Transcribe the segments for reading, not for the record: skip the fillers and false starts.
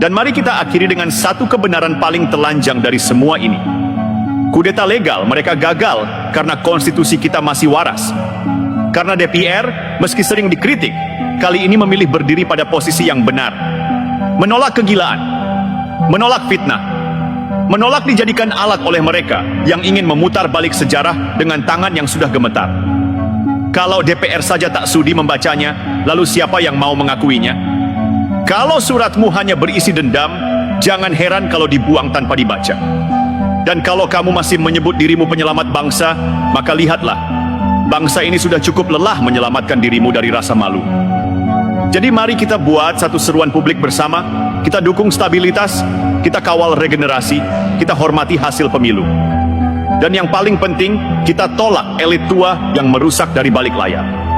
Dan mari kita akhiri dengan satu kebenaran paling telanjang dari semua ini. Kudeta legal mereka gagal karena konstitusi kita masih waras. Karena DPR, meski sering dikritik, kali ini memilih berdiri pada posisi yang benar. Menolak kegilaan, menolak fitnah, menolak dijadikan alat oleh mereka yang ingin memutar balik sejarah dengan tangan yang sudah gemetar. Kalau DPR saja tak sudi membacanya, lalu siapa yang mau mengakuinya? Kalau suratmu hanya berisi dendam, jangan heran kalau dibuang tanpa dibaca. Dan kalau kamu masih menyebut dirimu penyelamat bangsa, maka lihatlah, bangsa ini sudah cukup lelah menyelamatkan dirimu dari rasa malu. Jadi mari kita buat satu seruan publik bersama, kita dukung stabilitas, kita kawal regenerasi, kita hormati hasil pemilu. Dan yang paling penting, kita tolak elit tua yang merusak dari balik layar.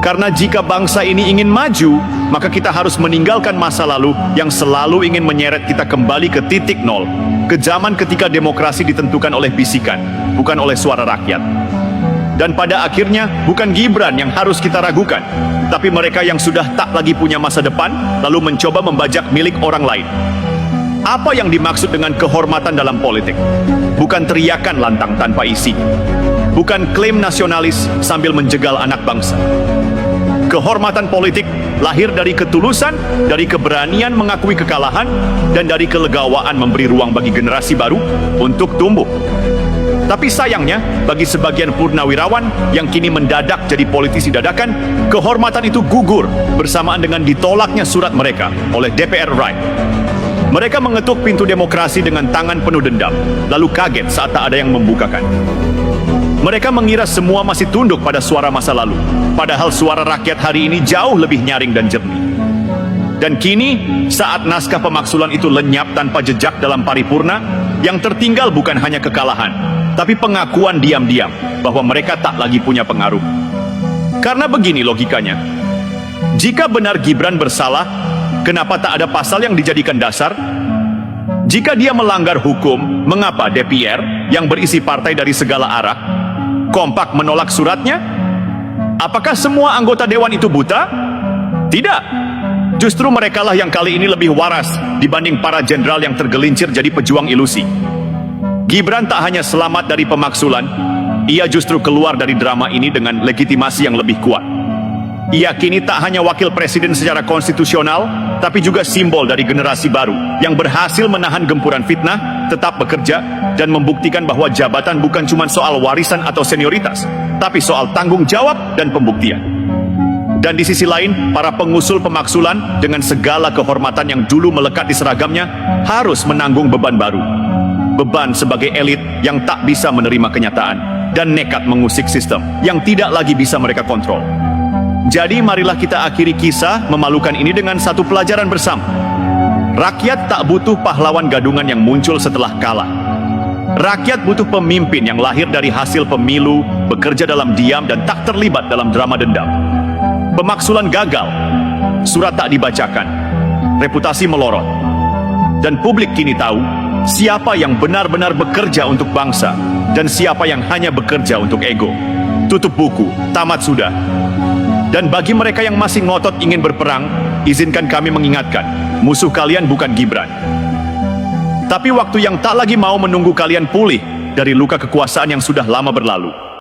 Karena jika bangsa ini ingin maju, maka kita harus meninggalkan masa lalu yang selalu ingin menyeret kita kembali ke titik nol, ke zaman ketika demokrasi ditentukan oleh bisikan, bukan oleh suara rakyat. Dan pada akhirnya, bukan Gibran yang harus kita ragukan, tapi mereka yang sudah tak lagi punya masa depan, lalu mencoba membajak milik orang lain. Apa yang dimaksud dengan kehormatan dalam politik? Bukan teriakan lantang tanpa isi. Bukan klaim nasionalis sambil menjegal anak bangsa. Kehormatan politik lahir dari ketulusan, dari keberanian mengakui kekalahan, dan dari kelegawaan memberi ruang bagi generasi baru untuk tumbuh. Tapi sayangnya, bagi sebagian purnawirawan yang kini mendadak jadi politisi dadakan, kehormatan itu gugur bersamaan dengan ditolaknya surat mereka oleh DPR RI. Mereka mengetuk pintu demokrasi dengan tangan penuh dendam, lalu kaget saat tak ada yang membukakan. Mereka mengira semua masih tunduk pada suara masa lalu, padahal suara rakyat hari ini jauh lebih nyaring dan jernih. Dan kini, saat naskah pemaksulan itu lenyap tanpa jejak dalam paripurna, yang tertinggal bukan hanya kekalahan, tapi pengakuan diam-diam bahwa mereka tak lagi punya pengaruh. Karena begini logikanya, jika benar Gibran bersalah, kenapa tak ada pasal yang dijadikan dasar? Jika dia melanggar hukum, mengapa DPR yang berisi partai dari segala arah kompak menolak suratnya? Apakah semua anggota dewan itu buta? Tidak. Justru merekalah yang kali ini lebih waras dibanding para jenderal yang tergelincir jadi pejuang ilusi. Gibran tak hanya selamat dari pemaksulan, ia justru keluar dari drama ini dengan legitimasi yang lebih kuat. Ia kini tak hanya wakil presiden secara konstitusional, tapi juga simbol dari generasi baru yang berhasil menahan gempuran fitnah, tetap bekerja, dan membuktikan bahwa jabatan bukan cuma soal warisan atau senioritas, tapi soal tanggung jawab dan pembuktian. Dan di sisi lain, para pengusul pemaksulan dengan segala kehormatan yang dulu melekat di seragamnya harus menanggung beban baru. Beban sebagai elit yang tak bisa menerima kenyataan dan nekat mengusik sistem yang tidak lagi bisa mereka kontrol. Jadi marilah kita akhiri kisah memalukan ini dengan satu pelajaran bersama. Rakyat tak butuh pahlawan gadungan yang muncul setelah kalah. Rakyat butuh pemimpin yang lahir dari hasil pemilu, bekerja dalam diam dan tak terlibat dalam drama dendam. Pemaksulan gagal, surat tak dibacakan, reputasi melorot. Dan publik kini tahu siapa yang benar-benar bekerja untuk bangsa dan siapa yang hanya bekerja untuk ego. Tutup buku, tamat sudah. Dan bagi mereka yang masih ngotot ingin berperang, izinkan kami mengingatkan, musuh kalian bukan Gibran. Tapi waktu yang tak lagi mau menunggu kalian pulih dari luka kekuasaan yang sudah lama berlalu.